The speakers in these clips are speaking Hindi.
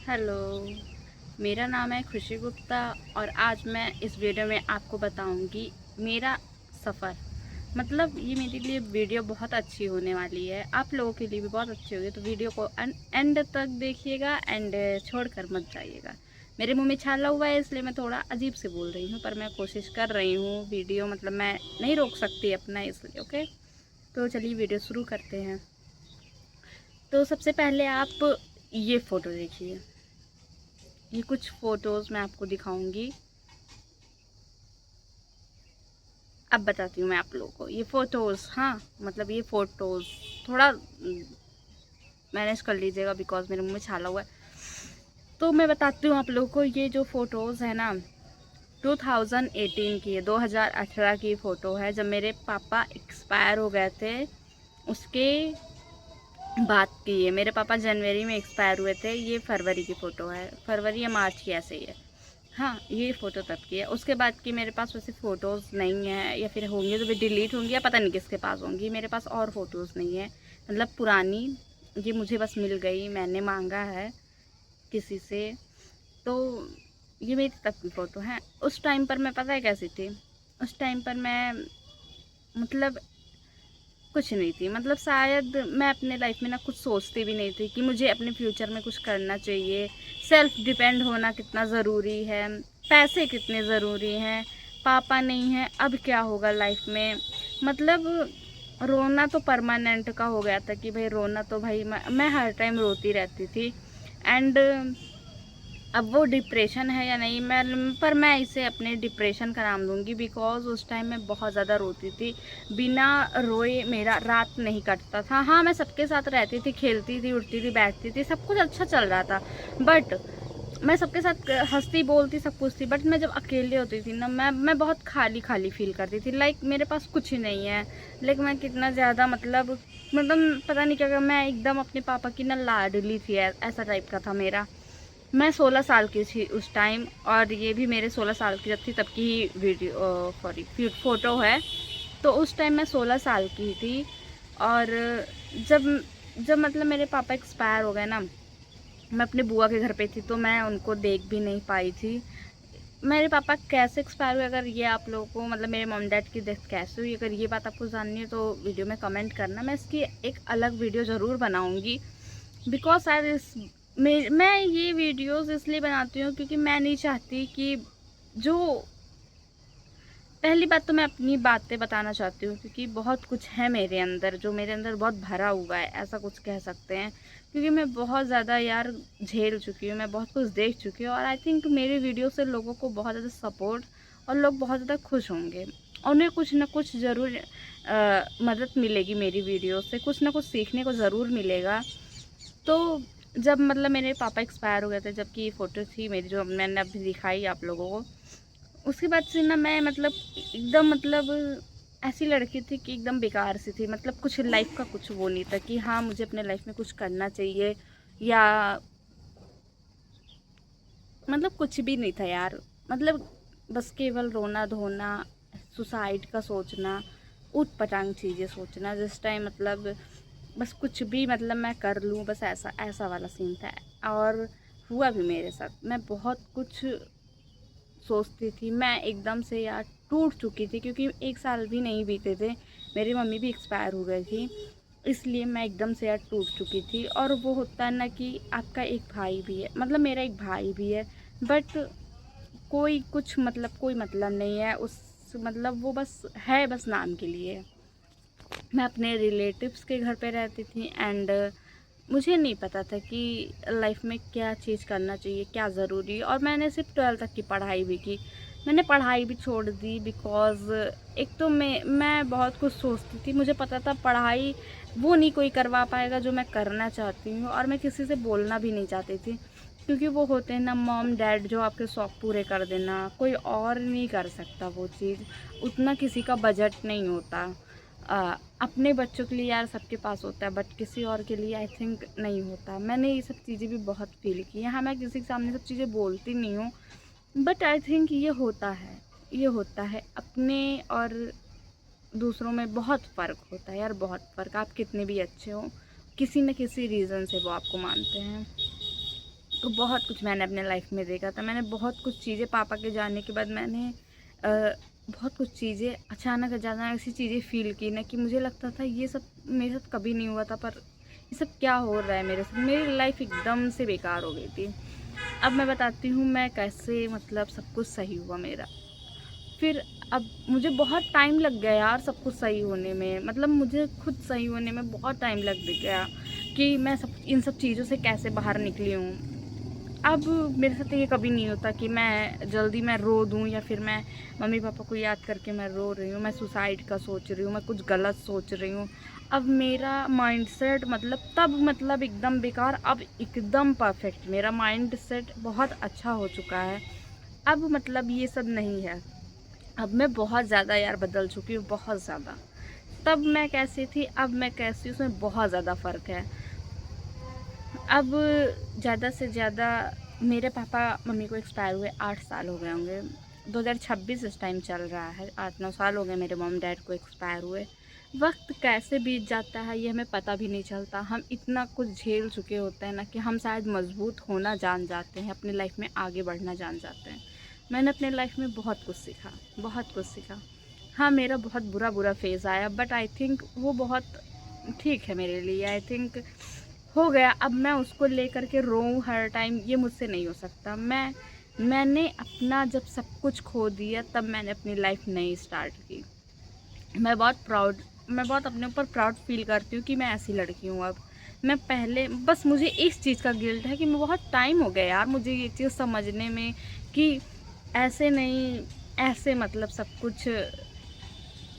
हेलो, मेरा नाम है खुशी गुप्ता और आज मैं इस वीडियो में आपको बताऊंगी मेरा सफ़र। मतलब ये मेरे लिए वीडियो बहुत अच्छी होने वाली है, आप लोगों के लिए भी बहुत अच्छी होगी, तो वीडियो को एंड तक देखिएगा एंड छोड़कर मत जाइएगा। मेरे मुंह में छाला हुआ है इसलिए मैं थोड़ा अजीब से बोल रही हूँ, पर मैं कोशिश कर रही हूँ वीडियो मतलब मैं नहीं रोक सकती अपना, इसलिए ओके। तो चलिए वीडियो शुरू करते हैं। तो सबसे पहले आप ये फ़ोटो देखिए। ये कुछ फ़ोटोज़ मैं आपको दिखाऊंगी। अब बताती हूँ मैं आप लोगों को ये फ़ोटोज़। हाँ, मतलब ये फ़ोटोज़ थोड़ा मैनेज कर लीजिएगा बिकॉज़ मेरे मुंह में छाला हुआ है। तो मैं बताती हूँ आप लोगों को, ये जो फ़ोटोज़ है ना 2018 की है, 2018 की फ़ोटो है जब मेरे पापा एक्सपायर हो गए थे। उसके बात की है। मेरे पापा जनवरी में एक्सपायर हुए थे। ये फरवरी की फ़ोटो है, फरवरी या मार्च की ऐसे ही है। हाँ, ये फ़ोटो तब की है। उसके बाद की मेरे पास वैसे फ़ोटोज़ नहीं है, या फिर होंगी तो भी डिलीट होंगी या पता नहीं किसके पास होंगी। मेरे पास और फ़ोटोज़ नहीं है, मतलब पुरानी। ये मुझे बस मिल गई, मैंने मांगा है किसी से। तो ये मेरी तब की फ़ोटो है। उस टाइम पर मैं पता है कैसी थी? उस टाइम पर मैं मतलब कुछ नहीं थी, मतलब शायद मैं अपने लाइफ में ना कुछ सोचती भी नहीं थी कि मुझे अपने फ्यूचर में कुछ करना चाहिए। सेल्फ डिपेंड होना कितना ज़रूरी है, पैसे कितने ज़रूरी हैं, पापा नहीं है अब क्या होगा लाइफ में। मतलब रोना तो परमानेंट का हो गया था कि भाई रोना तो भाई मैं हर टाइम रोती रहती थी। एंड अब वो डिप्रेशन है या नहीं, मैं इसे अपने डिप्रेशन का नाम दूंगी बिकॉज़ उस टाइम मैं बहुत ज़्यादा रोती थी। बिना रोए मेरा रात नहीं कटता था। हाँ, मैं सबके साथ रहती थी, खेलती थी, उठती थी, बैठती थी, सब कुछ अच्छा चल रहा था। बट मैं सबके साथ हंसती बोलती सब कुछ थी, बट मैं जब अकेले होती थी ना, मैं बहुत खाली खाली फील करती थी। लाइक मेरे पास कुछ ही नहीं है। लाइक मैं कितना ज़्यादा मतलब पता नहीं क्या, मैं एकदम अपने पापा की ना लाडली थी, ऐसा टाइप का था मेरा। मैं 16 साल की थी उस टाइम, और ये भी मेरे 16 साल की जब थी तब की ही वीडियो सॉरी फ़ोटो है। तो उस टाइम मैं 16 साल की थी। और जब जब मतलब मेरे पापा एक्सपायर हो गए ना, मैं अपने बुआ के घर पे थी तो मैं उनको देख भी नहीं पाई थी। मेरे पापा कैसे एक्सपायर हुए, अगर ये आप लोगों को मतलब मेरे मॉम डैड की डेथ कैसे हुई, अगर ये बात आपको जाननी है तो वीडियो में कमेंट करना, मैं इसकी एक अलग वीडियो ज़रूर बनाऊँगी। बिकॉज शायद मैं ये वीडियोस इसलिए बनाती हूँ क्योंकि मैं नहीं चाहती कि जो पहली बात तो मैं अपनी बातें बताना चाहती हूँ क्योंकि बहुत कुछ है मेरे अंदर, जो मेरे अंदर बहुत भरा हुआ है, ऐसा कुछ कह सकते हैं। क्योंकि मैं बहुत ज़्यादा यार झेल चुकी हूँ, मैं बहुत कुछ देख चुकी हूँ, और आई थिंक मेरी वीडियो से लोगों को बहुत ज़्यादा सपोर्ट और लोग बहुत ज़्यादा खुश होंगे। उन्हें कुछ ना कुछ ज़रूर मदद मिलेगी मेरी वीडियो से, कुछ ना कुछ सीखने को ज़रूर मिलेगा। तो जब मतलब मेरे पापा एक्सपायर हो गए थे, जबकि ये फ़ोटो थी मेरी जो मैंने अभी दिखाई आप लोगों को, उसके बाद से ना मैं मतलब एकदम मतलब ऐसी लड़की थी कि एकदम बेकार सी थी। मतलब कुछ लाइफ का कुछ वो नहीं था कि हाँ मुझे अपने लाइफ में कुछ करना चाहिए, या मतलब कुछ भी नहीं था यार। मतलब बस केवल रोना धोना, सुसाइड का सोचना, ऊट पटांग चीज़ें सोचना जिस टाइम, मतलब बस कुछ भी मतलब मैं कर लूँ, बस ऐसा ऐसा वाला सीन था। और हुआ भी मेरे साथ। मैं बहुत कुछ सोचती थी, मैं एकदम से यार टूट चुकी थी क्योंकि 1 साल भी नहीं बीते थे, मेरी मम्मी भी एक्सपायर हो गई थी। इसलिए मैं एकदम से यार टूट चुकी थी। और वो होता है ना कि आपका एक भाई भी है, मतलब मेरा एक भाई भी है, बट कोई कुछ मतलब कोई मतलब नहीं है उस, मतलब वो बस है, बस नाम के लिए। मैं अपने रिलेटिव्स के घर पे रहती थी एंड मुझे नहीं पता था कि लाइफ में क्या चीज़ करना चाहिए, क्या ज़रूरी है। और मैंने सिर्फ 12 तक की पढ़ाई भी की, मैंने पढ़ाई भी छोड़ दी बिकॉज़ एक तो मैं बहुत कुछ सोचती थी, मुझे पता था पढ़ाई वो नहीं कोई करवा पाएगा जो मैं करना चाहती हूँ, और मैं किसी से बोलना भी नहीं चाहती थी क्योंकि वो होते हैं ना मॉम डैड जो आपके शौक़ पूरे कर देना, कोई और नहीं कर सकता वो चीज़, उतना किसी का बजट नहीं होता। अपने बच्चों के लिए यार सबके पास होता है, बट किसी और के लिए आई थिंक नहीं होता। मैंने ये सब चीज़ें भी बहुत फील की हैं। हाँ, मैं किसी के सामने सब चीज़ें बोलती नहीं हूँ, बट आई थिंक ये होता है, ये होता है। अपने और दूसरों में बहुत फ़र्क होता है यार, बहुत फ़र्क। आप कितने भी अच्छे हो, किसी न किसी रीज़न से वो आपको मानते हैं। तो बहुत कुछ मैंने अपने लाइफ में देखा था। मैंने बहुत कुछ चीज़ें, पापा के जाने के बाद मैंने बहुत कुछ चीज़ें अचानक अचानक ऐसी चीज़ें फ़ील की ना कि मुझे लगता था ये सब मेरे साथ कभी नहीं हुआ था, पर ये सब क्या हो रहा है मेरे साथ। मेरी लाइफ एकदम से बेकार हो गई थी। अब मैं बताती हूँ मैं कैसे मतलब सब कुछ सही हुआ मेरा। फिर अब मुझे बहुत टाइम लग गया यार सब कुछ सही होने में, मतलब मुझे खुद सही होने में बहुत टाइम लग गया कि मैं सब इन सब चीज़ों से कैसे बाहर निकली हूँ। अब मेरे साथ ये कभी नहीं होता कि मैं जल्दी मैं रो दूँ या फिर मैं मम्मी पापा को याद करके मैं रो रही हूँ, मैं सुसाइड का सोच रही हूँ, मैं कुछ गलत सोच रही हूँ। अब मेरा माइंडसेट मतलब एकदम बेकार, अब एकदम परफेक्ट। मेरा माइंडसेट बहुत अच्छा हो चुका है। अब मतलब ये सब नहीं है। अब मैं बहुत ज़्यादा यार बदल चुकी हूँ, बहुत ज़्यादा। तब मैं कैसी थी, अब मैं कैसी हूँ, उसमें बहुत ज़्यादा फ़र्क है। अब ज़्यादा से ज़्यादा मेरे पापा मम्मी को एक्सपायर हुए 8 साल हो गए होंगे। 2026 इस टाइम चल रहा है, 8-9 साल हो गए मेरे मॉम डैड को एक्सपायर हुए। वक्त कैसे बीत जाता है ये हमें पता भी नहीं चलता। हम इतना कुछ झेल चुके होते हैं ना कि हम शायद मजबूत होना जान जाते हैं, अपनी लाइफ में आगे बढ़ना जान जाते हैं। मैंने अपने लाइफ में बहुत कुछ सीखा, बहुत कुछ सीखा। हाँ, मेरा बहुत बुरा फेज़ आया, बट आई थिंक वो बहुत ठीक है मेरे लिए। आई थिंक हो गया। अब मैं उसको लेकर के रोऊँ हर टाइम, ये मुझसे नहीं हो सकता। मैंने अपना जब सब कुछ खो दिया तब मैंने अपनी लाइफ नई स्टार्ट की। मैं बहुत अपने ऊपर प्राउड फील करती हूँ कि मैं ऐसी लड़की हूँ अब। मैं पहले बस मुझे इस चीज़ का गिल्ट है कि मैं बहुत टाइम हो गया यार मुझे ये चीज़ समझने में कि ऐसे नहीं, ऐसे मतलब सब कुछ,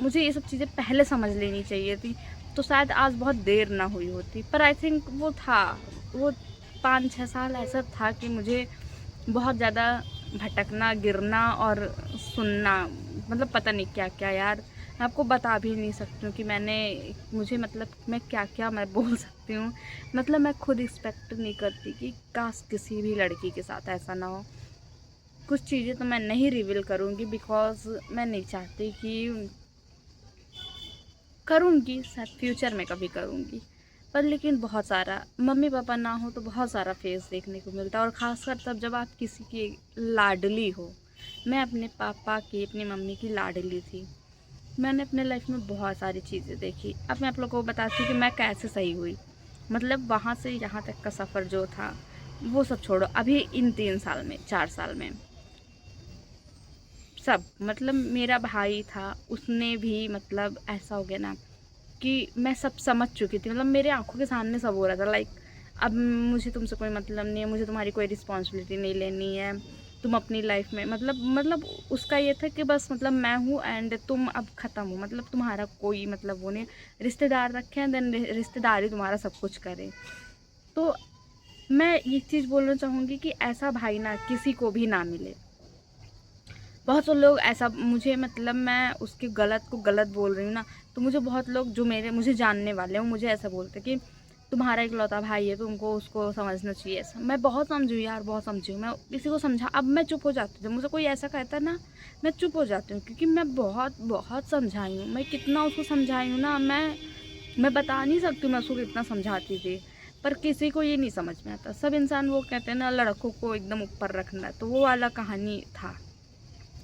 मुझे ये सब चीज़ें पहले समझ लेनी चाहिए थी, तो शायद आज बहुत देर ना हुई होती। पर आई थिंक वो 5-6 साल ऐसा था कि मुझे बहुत ज़्यादा भटकना, गिरना और सुनना, मतलब पता नहीं क्या-क्या यार, मैं आपको बता भी नहीं सकती हूँ कि मुझे मतलब मैं क्या-क्या मैं बोल सकती हूँ। मतलब मैं खुद एक्सपेक्ट नहीं करती कि काश किसी भी लड़की के साथ ऐसा ना हो। कुछ चीज़ें तो मैं नहीं रिवील करूँगी बिकॉज़ मैं नहीं चाहती कि करूँगी, शायद फ्यूचर में कभी करूँगी। पर लेकिन बहुत सारा मम्मी पापा ना हो तो बहुत सारा फेस देखने को मिलता है, और ख़ासकर तब जब आप किसी की लाडली हो। मैं अपने पापा की, अपनी मम्मी की लाडली थी। मैंने अपने लाइफ में बहुत सारी चीज़ें देखी। अब मैं आप लोगों को बताती हूँ कि मैं कैसे सही हुई। मतलब वहाँ से यहाँ तक का सफ़र जो था वो सब छोड़ो, अभी इन 3 साल में, 4 साल में सब, मतलब मेरा भाई था, उसने भी मतलब ऐसा हो गया ना कि मैं सब समझ चुकी थी। मतलब मेरे आँखों के सामने सब हो रहा था, लाइक अब मुझे तुमसे कोई मतलब नहीं है, मुझे तुम्हारी कोई रिस्पॉन्सिबिलिटी नहीं लेनी है, तुम अपनी लाइफ में मतलब उसका ये था कि बस मतलब मैं हूँ एंड तुम अब ख़त्म हो, मतलब तुम्हारा कोई मतलब वो नहीं, रिश्तेदार रखे हैं देन रिश्तेदारी तुम्हारा सब कुछ करे। तो मैं ये चीज़ बोलना चाहूँगी कि ऐसा भाई ना किसी को भी ना मिले। बहुत से लोग ऐसा मुझे, मतलब मैं उसके गलत को गलत बोल रही हूँ ना, तो मुझे बहुत लोग जो मुझे जानने वाले हैं, मुझे ऐसा बोलते कि तुम्हारा इकलौता भाई है, तुमको उसको समझना चाहिए। ऐसा मैं बहुत समझी हूँ यार, बहुत समझी हूँ। मैं किसी को समझा, अब मैं चुप हो जाती हूँ। जब मुझे कोई ऐसा कहता है ना, मैं चुप हो जाती हूँ, क्योंकि मैं बहुत बहुत समझाई हूँ। मैं कितना उसको समझाई हूँ ना, मैं बता नहीं सकती मैं उसको कितना समझाती थी, पर किसी को ये नहीं समझ में आता। सब इंसान वो कहते हैं ना लड़कों को एकदम ऊपर रखना, तो वो वाला कहानी था।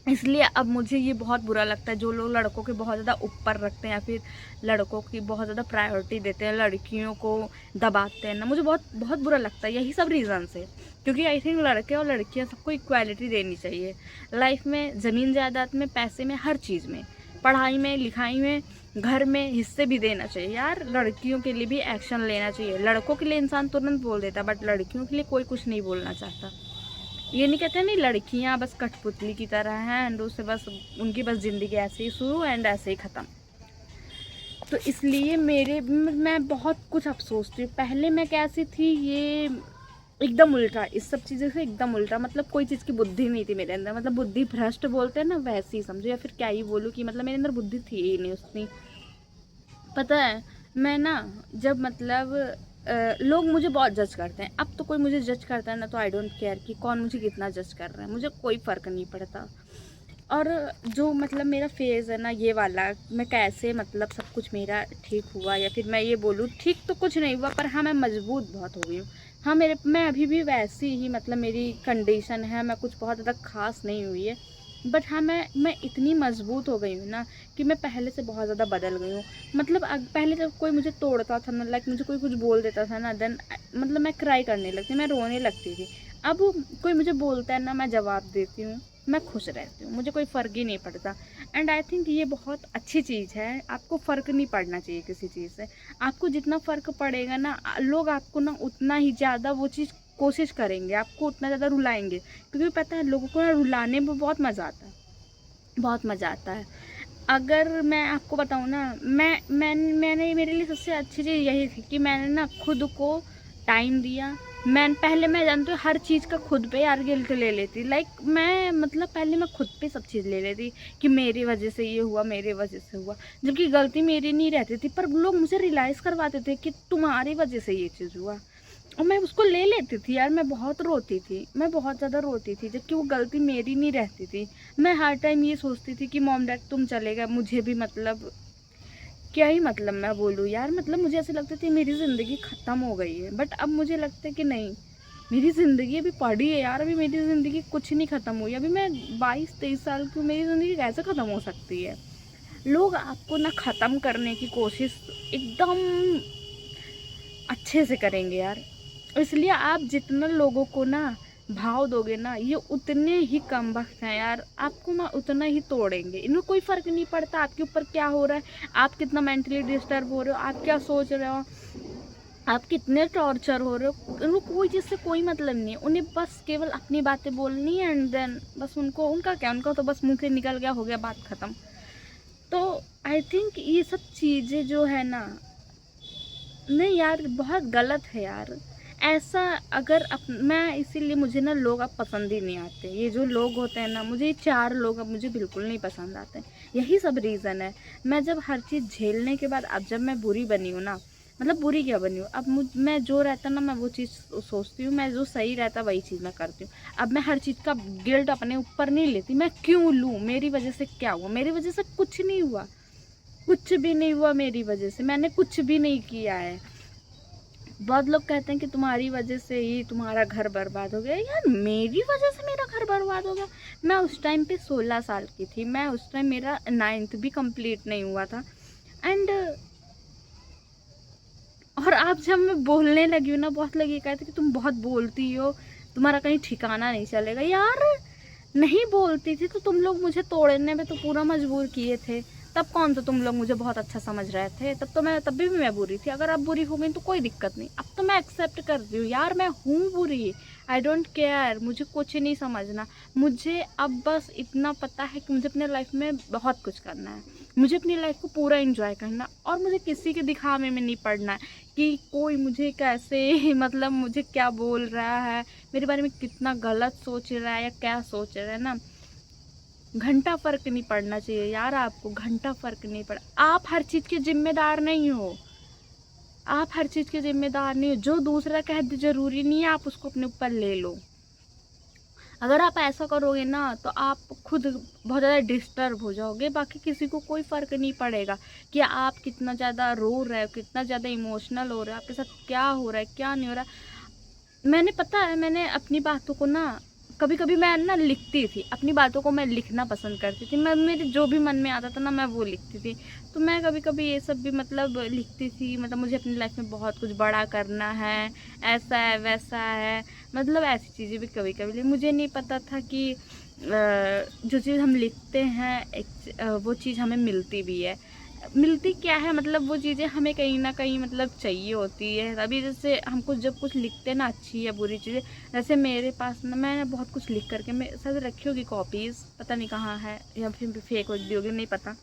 इसलिए अब मुझे ये बहुत बुरा लगता है जो लोग लड़कों के बहुत ज़्यादा ऊपर रखते हैं या फिर लड़कों की बहुत ज़्यादा प्रायोरिटी देते हैं, लड़कियों को दबाते हैं ना, मुझे बहुत बहुत बुरा लगता है यही सब रीज़न से। क्योंकि आई थिंक लड़के और लड़कियां सबको इक्वालिटी देनी चाहिए लाइफ में, ज़मीन जायदाद में, पैसे में, हर चीज़ में, पढ़ाई में, लिखाई में, घर में हिस्से भी देना चाहिए यार। लड़कियों के लिए भी एक्शन लेना चाहिए। लड़कों के लिए इंसान तुरंत बोल देता, बट लड़कियों के लिए कोई कुछ नहीं बोलना चाहता। ये नहीं कहते नहीं लड़कियां बस कठपुतली की तरह हैं एंड उससे बस उनकी बस ज़िंदगी ऐसे ही शुरू एंड ऐसे ही ख़त्म। तो इसलिए मैं बहुत कुछ अब सोचती हूँ। पहले मैं कैसी थी, ये एकदम उल्टा, इस सब चीज़ों से एकदम उल्टा। मतलब कोई चीज़ की बुद्धि नहीं थी मेरे अंदर, मतलब बुद्धि भ्रष्ट बोलते हैं ना, वैसे ही समझो, या फिर क्या ही बोलूँ कि मतलब मेरे अंदर बुद्धि थी ही नहीं उतनी। पता है, मैं ना जब मतलब लोग मुझे बहुत जज करते हैं। अब तो कोई मुझे जज करता है ना तो आई डोंट केयर कि कौन मुझे कितना जज कर रहा है, मुझे कोई फ़र्क नहीं पड़ता। और जो मतलब मेरा फेज़ है ना ये वाला, मैं कैसे मतलब सब कुछ मेरा ठीक हुआ, या फिर मैं ये बोलूँ ठीक तो कुछ नहीं हुआ, पर हाँ मैं मजबूत बहुत हो गई हूँ। हाँ, मैं अभी भी वैसी ही मतलब मेरी कंडीशन है, मैं कुछ बहुत ज़्यादा ख़ास नहीं हुई है। बट हाँ, मैं इतनी मज़बूत हो गई हूँ ना कि मैं पहले से बहुत ज़्यादा बदल गई हूँ। मतलब पहले जब कोई मुझे तोड़ता था ना, लाइक मुझे कोई कुछ बोल देता था ना, देन मतलब मैं क्राई करने लगती, मैं रोने लगती थी। अब कोई मुझे बोलता है ना, मैं जवाब देती हूँ, मैं खुश रहती हूँ, मुझे कोई फ़र्क ही नहीं पड़ता। एंड आई थिंक ये बहुत अच्छी चीज़ है, आपको फ़र्क नहीं पड़ना चाहिए किसी चीज़ से। आपको जितना फ़र्क पड़ेगा ना, लोग आपको ना उतना ही ज़्यादा वो चीज़ कोशिश करेंगे, आपको उतना ज़्यादा रुलाएँगे। क्योंकि पता है लोगों को ना रुलाने में बहुत मज़ा आता है, बहुत मज़ा आता है। अगर मैं आपको बताऊँ ना, मैंने मेरे लिए सबसे अच्छी चीज़ यही थी कि मैंने ना खुद को टाइम दिया। मैं जानती हूँ हर चीज़ का खुद पे यार गिल्ट ले लेती, लाइक मैं मतलब पहले मैं खुद पे सब चीज़ ले लेती कि मेरी वजह से ये हुआ, मेरी वजह से हुआ, जबकि गलती मेरी नहीं रहती थी, पर लोग मुझे रियलाइज़ करवाते थे कि तुम्हारी वजह से ये चीज़ हुआ। और मैं उसको ले लेती थी यार, मैं बहुत रोती थी, मैं बहुत ज़्यादा रोती थी, जबकि वो गलती मेरी नहीं रहती थी। मैं हर टाइम ये सोचती थी कि मॉम डैड तुम चले गए, मुझे भी मतलब क्या ही मतलब मैं बोलूँ यार, मतलब मुझे ऐसे लगता थी मेरी ज़िंदगी ख़त्म हो गई है। बट अब मुझे लगता है कि नहीं, मेरी ज़िंदगी अभी पड़ी है यार, अभी मेरी ज़िंदगी कुछ नहीं ख़त्म हुई, अभी मैं 22-23 साल की हूँ, मेरी ज़िंदगी कैसे ख़त्म हो सकती है। लोग आपको ना ख़त्म करने की कोशिश एकदम अच्छे से करेंगे यार। इसलिए आप जितना लोगों को ना भाव दोगे ना, ये उतने ही कम वक्त हैं यार, आपको ना उतना ही तोड़ेंगे। इनको कोई फ़र्क नहीं पड़ता आपके ऊपर क्या हो रहा है, आप कितना मेंटली डिस्टर्ब हो रहे हो, आप क्या सोच रहे हो, आप कितने टॉर्चर हो रहे हो, उनको कोई चीज़ से कोई मतलब नहीं है। उन्हें बस केवल अपनी बातें बोलनी है, एंड देन बस उनको उनका क्या, उनका तो बस मुँह से निकल गया, हो गया, बात ख़त्म। तो आई थिंक ये सब चीज़ें जो है ना, नहीं यार, बहुत गलत है यार। ऐसा अगर मैं इसीलिए मुझे ना लोग अब पसंद ही नहीं आते। ये जो लोग होते हैं ना, मुझे ये 4 लोग अब मुझे बिल्कुल नहीं पसंद आते। यही सब रीज़न है। मैं जब हर चीज़ झेलने के बाद अब जब मैं बुरी बनी हूँ ना, मतलब बुरी क्या बनी हूँ, अब मैं जो रहता ना मैं वो चीज़ सोचती हूँ, मैं जो सही रहता वही चीज़ मैं करती हूँ। अब मैं हर चीज़ का गिल्ट अपने ऊपर नहीं लेती, मैं क्यों लूँ? मेरी वज़ह से क्या हुआ? मेरी वज़ह से कुछ नहीं हुआ। कुछ भी नहीं हुआ मेरी वज़ह से, मैंने कुछ भी नहीं किया है। बहुत लोग कहते हैं कि तुम्हारी वजह से ही तुम्हारा घर बर्बाद हो गया। यार मेरी वजह से मेरा घर बर्बाद हो गया? मैं उस टाइम पे 16 साल की थी, मैं उस टाइम मेरा 9th भी कंप्लीट नहीं हुआ था। एंड और अब जब मैं बोलने लगी हूँ ना, बहुत लोग ये कहते हैं कि तुम बहुत बोलती हो, तुम्हारा कहीं ठिकाना नहीं चलेगा। यार नहीं बोलती थी तो तुम लोग मुझे तोड़ने में तो पूरा मजबूर किए थे। तब कौन सा तुम लोग मुझे बहुत अच्छा समझ रहे थे? तब भी मैं बुरी थी। अगर अब बुरी हो गई तो कोई दिक्कत नहीं, अब तो मैं एक्सेप्ट कर रही हूँ यार, मैं हूँ बुरी। आई डोंट केयर, मुझे कुछ नहीं समझना। मुझे अब बस इतना पता है कि मुझे अपने लाइफ में बहुत कुछ करना है, मुझे अपनी लाइफ को पूरा एंजॉय करना, और मुझे किसी के दिखावे में नहीं पड़ना है कि कोई मुझे कैसे मतलब मुझे क्या बोल रहा है, मेरे बारे में कितना गलत सोच रहा है या क्या सोच रहा है ना। घंटा फर्क नहीं पड़ना चाहिए यार, आपको घंटा फर्क नहीं पड़ा। आप हर चीज़ के जिम्मेदार नहीं हो, आप हर चीज़ के जिम्मेदार नहीं हो। जो दूसरा कह दे जरूरी नहीं है आप उसको अपने ऊपर ले लो। अगर आप ऐसा करोगे ना तो आप खुद बहुत ज़्यादा डिस्टर्ब हो जाओगे, बाकी किसी को कोई फ़र्क नहीं पड़ेगा कि आप कितना ज़्यादा रो रहे हो, कितना ज़्यादा इमोशनल हो रहे हो, आपके साथ क्या हो रहा है, क्या नहीं हो रहा है। मैंने पता है, मैंने अपनी बातों को ना कभी कभी मैं ना लिखती थी, अपनी बातों को मैं लिखना पसंद करती थी। मैं मेरे जो भी मन में आता था ना मैं वो लिखती थी। तो मैं कभी कभी ये सब भी मतलब लिखती थी, मतलब मुझे अपनी लाइफ में बहुत कुछ बड़ा करना है, ऐसा है वैसा है, मतलब ऐसी चीज़ें भी कभी कभी मुझे नहीं पता था कि जो चीज़ हम लिखते हैं वो चीज़ हमें मिलती भी है। मिलती क्या है, मतलब वो चीज़ें हमें कहीं ना कहीं मतलब चाहिए होती है। अभी जैसे हमको जब कुछ लिखते हैं ना, अच्छी या बुरी चीज़ें, जैसे मेरे पास ना मैंने बहुत कुछ लिख करके मैं शायद रखी होगी कॉपीज़, पता नहीं कहाँ है, या फिर फेक हो दी होगी, नहीं पता।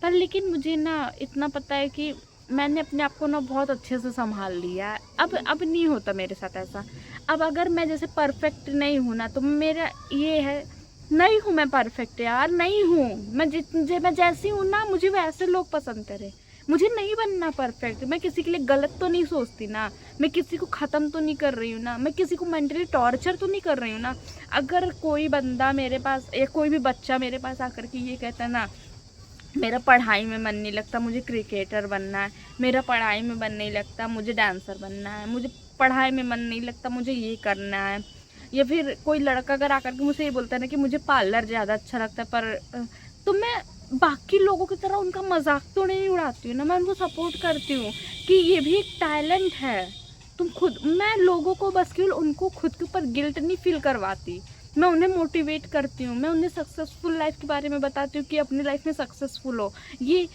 पर लेकिन मुझे ना इतना पता है कि मैंने अपने आप को ना बहुत अच्छे से संभाल लिया है। अब नहीं होता मेरे साथ ऐसा। अब अगर मैं जैसे परफेक्ट नहीं हूँ ना, तो मेरा ये है, नहीं हूँ मैं परफेक्ट यार, नहीं हूँ मैं जैसी हूँ ना, मुझे वैसे लोग पसंद करें। मुझे नहीं बनना परफेक्ट, मैं किसी के लिए गलत तो नहीं सोचती ना, मैं किसी को ख़त्म तो नहीं कर रही हूँ ना, मैं किसी को मेंटली टॉर्चर तो नहीं कर रही हूँ ना। अगर कोई बंदा मेरे पास या कोई भी बच्चा मेरे पास आकर के ये कहता है ना, मेरा पढ़ाई में मन नहीं लगता, मुझे क्रिकेटर बनना है, मेरा पढ़ाई में मन नहीं लगता, मुझे डांसर बनना है, मुझे पढ़ाई में मन नहीं लगता, मुझे ये करना है। या फिर कोई लड़का अगर आकर के मुझे ये बोलता है ना कि मुझे पार्लर ज़्यादा अच्छा लगता है, पर तो मैं बाकी लोगों की तरह उनका मजाक तो नहीं उड़ाती हूँ ना, मैं उनको सपोर्ट करती हूँ कि ये भी एक टैलेंट है। तुम खुद, मैं लोगों को बस केवल उनको खुद के ऊपर गिल्ट नहीं फील करवाती, मैं उन्हें मोटिवेट करती हूँ, मैं उन्हें सक्सेसफुल लाइफ के बारे में बताती हूँ कि अपनी लाइफ में सक्सेसफुल हो। ये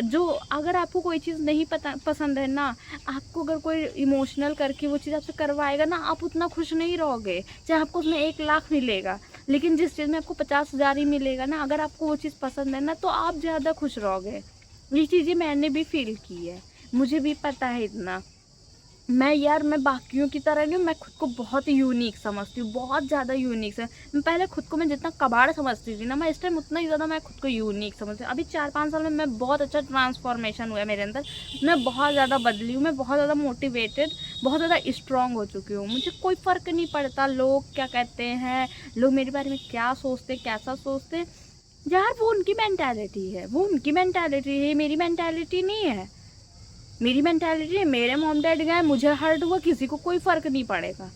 जो, अगर आपको कोई चीज़ नहीं पसंद है ना, आपको अगर कोई इमोशनल करके वो चीज़ आपसे करवाएगा ना, आप उतना खुश नहीं रहोगे, चाहे आपको उसमें 1 लाख मिलेगा, लेकिन जिस चीज़ में आपको 50,000 ही मिलेगा ना, अगर आपको वो चीज़ पसंद है ना, तो आप ज़्यादा खुश रहोगे। ये चीज़ें मैंने भी फील की है, मुझे भी पता है इतना। मैं बाकियों की तरह नहीं हूँ, मैं खुद को बहुत यूनिक समझती हूँ, बहुत ज़्यादा यूनिक से। मैं पहले खुद को, मैं जितना कबाड़ समझती थी ना, मैं इस टाइम उतना ही ज़्यादा मैं खुद को यूनिक समझती हूँ। अभी 4-5 साल में मैं बहुत अच्छा ट्रांसफॉर्मेशन हुआ है मेरे अंदर, मैं बहुत ज़्यादा बदली हूँ, मैं बहुत ज़्यादा मोटिवेटेड, बहुत ज़्यादा स्ट्रॉन्ग हो चुकी हूँ। मुझे कोई फ़र्क नहीं पड़ता लोग क्या कहते हैं, लोग मेरे बारे में क्या सोचते, कैसा सोचते। यार वो उनकी मैंटेलिटी है, वो उनकी मैंटेलिटी है, मेरी मैंटेलिटी नहीं है। मेरी मैंटेलिटी है, मेरे मॉम डैड गए, मुझे हर्ट हुआ, किसी को कोई फ़र्क नहीं पड़ेगा।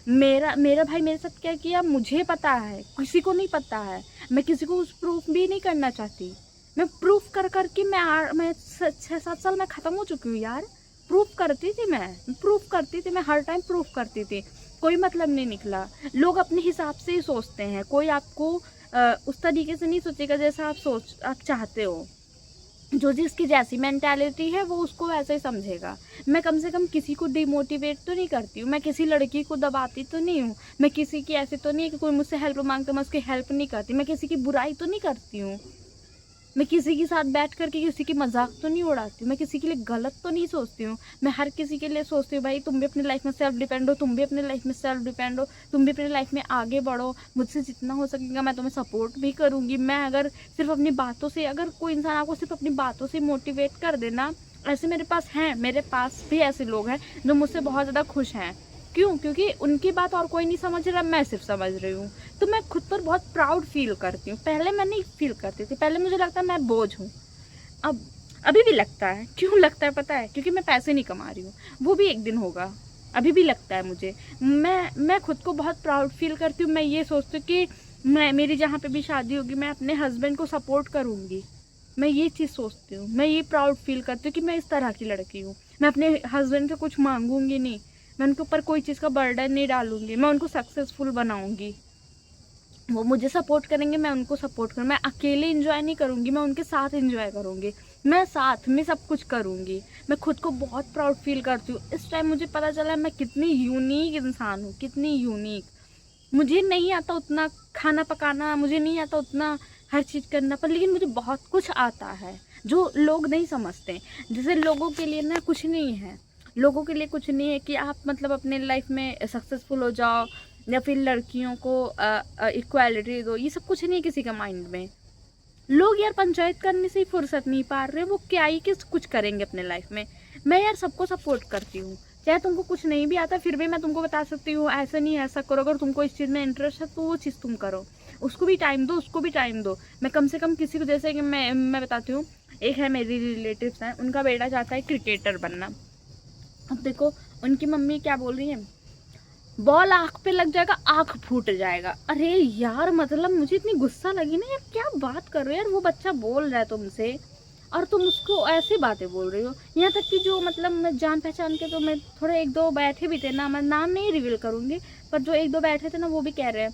मेरा मेरा भाई मेरे साथ क्या किया मुझे पता है, किसी को नहीं पता है। मैं किसी को उस प्रूफ भी नहीं करना चाहती। मैं प्रूफ कर कर के मैं 6-7 साल में ख़त्म हो चुकी हूँ यार। प्रूफ करती थी मैं हर टाइम प्रूफ करती थी, कोई मतलब नहीं निकला। लोग अपने हिसाब से ही सोचते हैं, कोई आपको उस तरीके से नहीं सोचेगा जैसा आप चाहते हो। जो जिसकी जैसी मेंटालिटी है वो उसको वैसे ही समझेगा। मैं कम से कम किसी को डिमोटिवेट तो नहीं करती हूँ, मैं किसी लड़की को दबाती तो नहीं हूँ, मैं किसी की ऐसे तो नहीं है कि कोई मुझसे हेल्प मांगता मैं उसकी हेल्प नहीं करती, मैं किसी की बुराई तो नहीं करती हूँ, मैं किसी के साथ बैठ करके किसी की मजाक तो नहीं उड़ाती हूँ, मैं किसी के लिए गलत तो नहीं सोचती हूँ। मैं हर किसी के लिए सोचती हूँ भाई तुम भी अपनी लाइफ में सेल्फ डिपेंड हो, तुम भी अपनी लाइफ में सेल्फ डिपेंड हो, तुम भी अपनी लाइफ में आगे बढ़ो, मुझसे जितना हो सकेगा मैं तुम्हें सपोर्ट भी करूँगी। मैं अगर सिर्फ अपनी बातों से, अगर कोई इंसान आपको सिर्फ अपनी बातों से मोटिवेट कर देना, ऐसे मेरे पास भी ऐसे लोग हैं जो मुझसे बहुत ज़्यादा खुश हैं। क्यों? क्योंकि उनकी बात और कोई नहीं समझ रहा, मैं सिर्फ समझ रही हूँ। तो मैं खुद पर बहुत प्राउड फील करती हूँ। पहले मैं नहीं फील करती थी, पहले मुझे लगता मैं बोझ हूँ। अब अभी भी लगता है। क्यों लगता है पता है? क्योंकि मैं पैसे नहीं कमा रही हूँ, वो भी एक दिन होगा। अभी भी लगता है मुझे। मैं खुद को बहुत प्राउड फील करती हूँ। मैं ये सोचती हूँ कि मेरी जहाँ पे भी शादी होगी मैं अपने हस्बैंड को सपोर्ट करूँगी। मैं ये चीज़ सोचती हूँ, मैं ये प्राउड फील करती हूँ कि मैं इस तरह की लड़की हूँ। मैं अपने हस्बैंड से कुछ मांगूंगी नहीं, मैं उनके ऊपर कोई चीज़ का बर्डन नहीं डालूंगी, मैं उनको सक्सेसफुल बनाऊंगी। वो मुझे सपोर्ट करेंगे, मैं उनको सपोर्ट करूँ। मैं अकेले इंजॉय नहीं करूँगी, मैं उनके साथ इंजॉय करूँगी। मैं साथ में सब कुछ करूँगी। मैं खुद को बहुत प्राउड फील करती हूँ। इस टाइम मुझे पता चला मैं कितनी यूनिक इंसान हूँ, कितनी यूनिक। मुझे नहीं आता उतना खाना पकाना, मुझे नहीं आता उतना हर चीज़ करना, पर लेकिन मुझे बहुत कुछ आता है जो लोग नहीं समझते। जैसे लोगों के लिए ना कुछ नहीं है, लोगों के लिए कुछ नहीं है कि आप मतलब अपने लाइफ में सक्सेसफुल हो जाओ या फिर लड़कियों को इक्वालिटी दो, ये सब कुछ नहीं है किसी का माइंड में। लोग यार पंचायत करने से ही फुर्सत नहीं पा रहे, वो क्या ही किस कुछ करेंगे अपने लाइफ में। मैं यार सबको सपोर्ट करती हूँ, चाहे तुमको कुछ नहीं भी आता फिर भी मैं तुमको बता सकती हूँ ऐसा नहीं ऐसा करो, अगर तुमको इस चीज़ में इंटरेस्ट है तो वो चीज़ तुम करो। उसको भी टाइम दो, उसको भी टाइम दो। मैं कम से कम किसी को, जैसे कि मैं बताती हूँ, एक है मेरी रिलेटिव्स हैं, उनका बेटा चाहता है क्रिकेटर बनना। अब देखो उनकी मम्मी क्या बोल रही है, बॉल आँख पे लग जाएगा आँख फूट जाएगा। अरे यार मतलब मुझे इतनी गुस्सा लगी ना यार, क्या बात कर रहे हो यार, वो बच्चा बोल रहा है तुमसे और तुम उसको ऐसी बातें बोल रही हो। यहाँ तक कि जो मतलब मैं जान पहचान के, तो मैं थोड़े 1-2 बैठे भी थे ना, मैं नाम नहीं रिवील करूँगी, पर जो 1-2 बैठे थे ना वो भी कह रहे हैं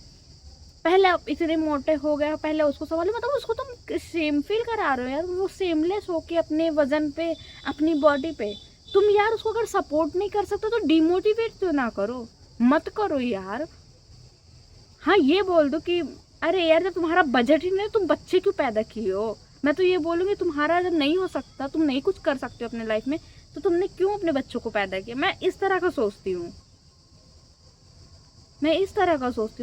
पहले आप इतने मोटे हो गए, पहले उसको सवाल, मतलब उसको तुम सेम फील करा रहे हो यार, वो सेमलेस हो के अपने वजन पे, अपनी बॉडी पे। तुम यार उसको अगर सपोर्ट नहीं कर सकते तो डिमोटिवेट तो ना करो, मत करो यार। हाँ ये बोल दो कि अरे यार जब तुम्हारा बजट ही नहीं, तुम बच्चे क्यों पैदा किए हो। मैं तो ये बोलूँगी तुम्हारा जब नहीं हो सकता, तुम नहीं कुछ कर सकते हो अपने लाइफ में, तो तुमने क्यों अपने बच्चों को पैदा किया। मैं इस तरह का सोचती हूँ,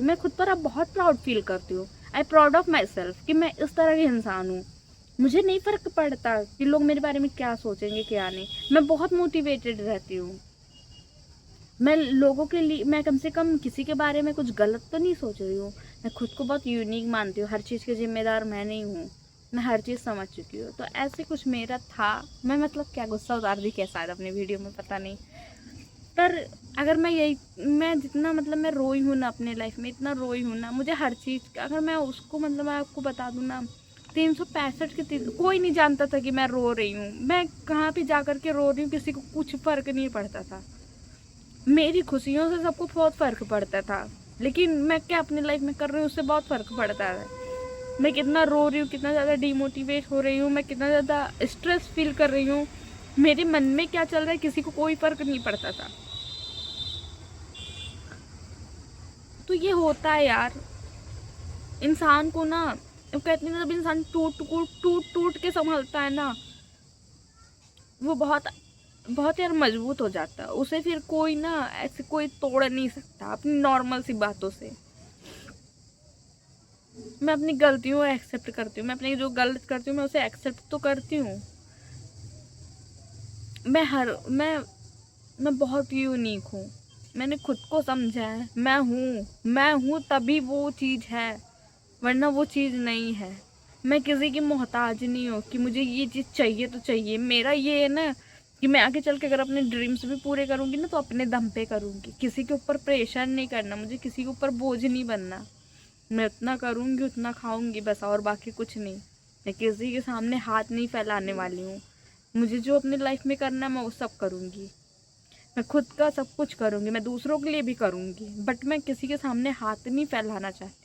मैं खुद पर अब बहुत प्राउड फील करती हूँ। I proud of my self कि मैं इस तरह की इंसान हूँ। मुझे नहीं फर्क पड़ता कि लोग मेरे बारे में क्या सोचेंगे क्या नहीं, मैं बहुत मोटिवेटेड रहती हूँ। मैं लोगों के लिए, मैं कम से कम किसी के बारे में कुछ गलत तो नहीं सोच रही हूँ। मैं खुद को बहुत यूनिक मानती हूँ, हर चीज़ की जिम्मेदार मैं नहीं हूँ, मैं हर चीज़ समझ चुकी हूँ। तो ऐसे कुछ मेरा था। मैं मतलब क्या गुस्सा उतार दी क्या शायद अपनी वीडियो में, पता नहीं, पर अगर मैं जितना मतलब मैं रोई हूँ ना अपने लाइफ में, इतना रोई हूँ ना, मुझे हर चीज़ का अगर मैं उसको मतलब मैं आपको बता दूँ ना, 365 के कोई नहीं जानता था कि मैं रो रही हूँ। मैं कहाँ पे जा कर के रो रही हूँ, किसी को कुछ फ़र्क नहीं पड़ता था। मेरी खुशियों से सबको बहुत फ़र्क पड़ता था, लेकिन मैं क्या अपनी लाइफ में कर रही हूँ उससे बहुत फ़र्क पड़ता है। मैं कितना रो रही हूँ, कितना ज़्यादा डिमोटिवेट हो रही हूँ, मैं कितना ज़्यादा स्ट्रेस फील कर रही हूँ, मेरे मन में क्या चल रहा है किसी को कोई फ़र्क नहीं पड़ता था। तो ये होता है यार, इंसान को ना, वो कहते हैं ना, जब इंसान टूट के संभलता है ना, वो बहुत बहुत यार मजबूत हो जाता है। उसे फिर कोई ना ऐसे कोई तोड़ नहीं सकता अपनी नॉर्मल सी बातों से। मैं अपनी गलतियों को एक्सेप्ट करती हूँ, मैं अपनी जो गलत करती हूँ मैं उसे एक्सेप्ट तो करती हूँ। मैं हर मैं बहुत यूनिक हूँ। मैंने खुद को समझा है, मैं हूँ तभी वो चीज़ है, वरना वो चीज़ नहीं है। मैं किसी की मोहताज नहीं हूँ कि मुझे ये चीज़ चाहिए तो चाहिए। मेरा ये है ना कि मैं आगे चल के अगर अपने ड्रीम्स भी पूरे करूँगी ना तो अपने दम पे करूँगी, किसी के ऊपर प्रेशर नहीं करना, मुझे किसी के ऊपर बोझ नहीं बनना। मैं उतना करूँगी उतना खाऊँगी बस, और बाकी कुछ नहीं। मैं किसी के सामने हाथ नहीं फैलाने वाली हूँ। मुझे जो अपनी लाइफ में करना है मैं वो सब करूँगी। मैं खुद का सब कुछ करूँगी, मैं दूसरों के लिए भी करूँगी, बट मैं किसी के सामने हाथ नहीं फैलाना चाहती।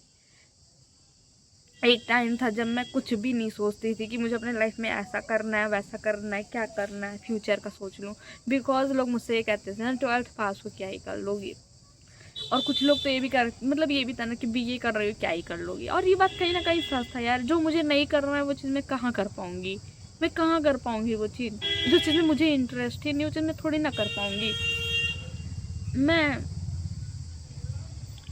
एक टाइम था जब मैं कुछ भी नहीं सोचती थी कि मुझे अपने लाइफ में ऐसा करना है वैसा करना है, क्या करना है, फ्यूचर का सोच लूँ। बिकॉज लोग मुझसे ये कहते थे ना 12th पास हो क्या ही कर लोगी, और कुछ लोग तो ये भी कर मतलब ये भी था ना कि बीए कर रही हो क्या ही कर लोगी। और ये बात कहीं ना कहीं सच था यार, जो मुझे नहीं करना है वो चीज़ मैं कहाँ कर पाऊँगी, मैं कहाँ कर पाऊँगी वो चीज़, जो चीज़ में मुझे इंटरेस्ट ही नहीं वो चीज़ मैं थोड़ी ना कर पाऊँगी। मैं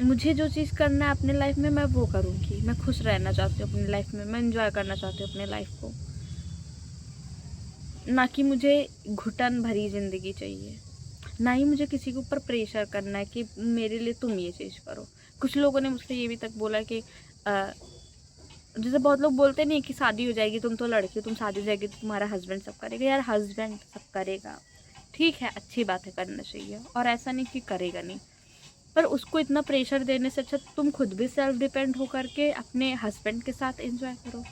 मुझे जो चीज़ करना है अपने लाइफ में मैं वो करूँगी। मैं खुश रहना चाहती हूँ अपनी लाइफ में, मैं इंजॉय करना चाहती हूँ अपने लाइफ को, ना कि मुझे घुटन भरी ज़िंदगी चाहिए, ना ही मुझे किसी के ऊपर प्रेशर करना है कि मेरे लिए तुम ये चीज़ करो। कुछ लोगों ने मुझसे ये भी तक बोला कि जैसे बहुत लोग बोलते नहीं कि शादी हो जाएगी, तुम तो लड़की हो, तुम शादी हो जाएगी तो तुम्हारा हस्बैंड सब करेगा। यार हस्बैंड सब करेगा, ठीक है, अच्छी बात है, करना चाहिए, और ऐसा नहीं कि करेगा नहीं, पर उसको इतना प्रेशर देने से अच्छा तुम खुद भी सेल्फ डिपेंड हो करके अपने हस्बैंड के साथ एंजॉय करो।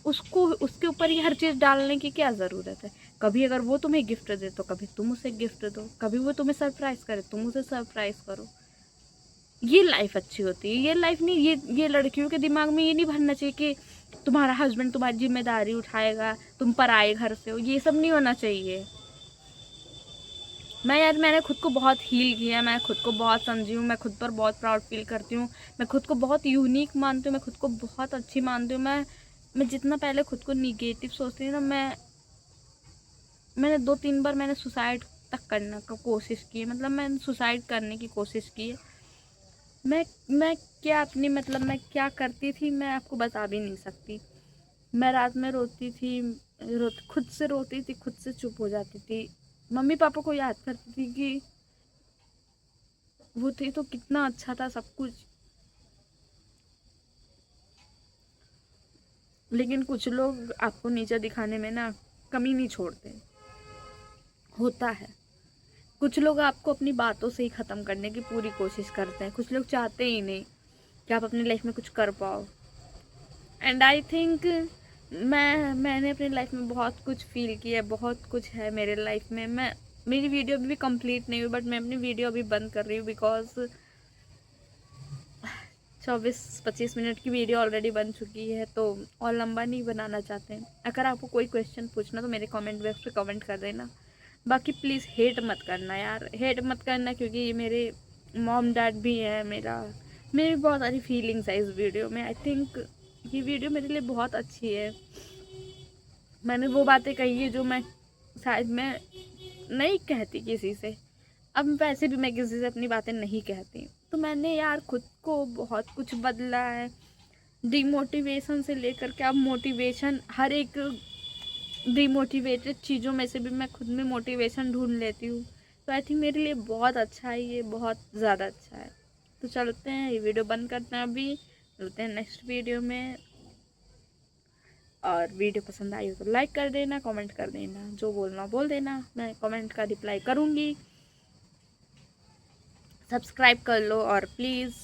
उसको उसके ऊपर ही हर चीज़ डालने की क्या ज़रूरत है। कभी अगर वो तुम्हें गिफ्ट दे तो कभी तुम उसे गिफ्ट दो, कभी वो तुम्हें सरप्राइज़ करे तुम उसे सरप्राइज़ करो। ये लाइफ अच्छी होती है। ये लाइफ नहीं, ये लड़कियों के दिमाग में ये नहीं भरना चाहिए कि तुम्हारा हस्बैंड तुम्हारी जिम्मेदारी उठाएगा, तुम पराए घर से हो, ये सब नहीं होना चाहिए। मैंने खुद को बहुत हील किया, मैं खुद को बहुत समझी हूँ, मैं खुद पर बहुत प्राउड फील करती हूँ, मैं खुद को बहुत यूनिक मानती हूँ, मैं खुद को बहुत अच्छी मानती हूँ। मैं जितना पहले खुद को निगेटिव सोचती थी ना, मैंने 2-3 बार मैंने सुसाइड तक करने का कोशिश की है, मतलब मैंने सुसाइड करने की कोशिश की है। मैं क्या अपनी मतलब मैं क्या करती थी मैं आपको बता भी नहीं सकती। मैं रात में रोती थी, खुद से रोती थी, खुद से चुप हो जाती थी, मम्मी पापा को याद करती थी कि वो थी तो कितना अच्छा था सब कुछ। लेकिन कुछ लोग आपको नीचा दिखाने में ना कमी नहीं छोड़ते, होता है। कुछ लोग आपको अपनी बातों से ही ख़त्म करने की पूरी कोशिश करते हैं, कुछ लोग चाहते ही नहीं कि आप अपनी लाइफ में कुछ कर पाओ। एंड आई थिंक मैंने अपनी लाइफ में बहुत कुछ फील किया है, बहुत कुछ है मेरे लाइफ में। मेरी वीडियो अभी भी कंप्लीट नहीं हुई, बट मैं अपनी वीडियो अभी बंद कर रही हूँ बिकॉज 24-25 मिनट की वीडियो ऑलरेडी बन चुकी है, तो और लंबा नहीं बनाना चाहते हैं। अगर आपको कोई क्वेश्चन पूछना तो मेरे कमेंट बॉक्स पे कमेंट कर देना। बाकी प्लीज़ हेट मत करना यार, हेट मत करना, क्योंकि ये मेरे मॉम डैड भी है, मेरी बहुत सारी फीलिंग्स है इस वीडियो में। आई थिंक ये वीडियो मेरे लिए बहुत अच्छी है। मैंने वो बातें कही है जो मैं शायद मैं नहीं कहती किसी से। अब वैसे भी मैं किसी से अपनी बातें नहीं कहती, तो मैंने यार खुद को बहुत कुछ बदला है, डिमोटिवेशन से लेकर के अब मोटिवेशन। हर एक डिमोटिवेटेड चीज़ों में से भी मैं खुद में मोटिवेशन ढूंढ लेती हूँ। तो आई थिंक मेरे लिए बहुत अच्छा है, ये बहुत ज़्यादा अच्छा है। तो चलते हैं, ये वीडियो बंद करते हैं अभी, मिलते हैं नेक्स्ट वीडियो में। और वीडियो पसंद आई हो तो लाइक कर देना, कमेंट कर देना, जो बोलना बोल देना, मैं कमेंट का रिप्लाई करूँगी। सब्सक्राइब कर लो और प्लीज़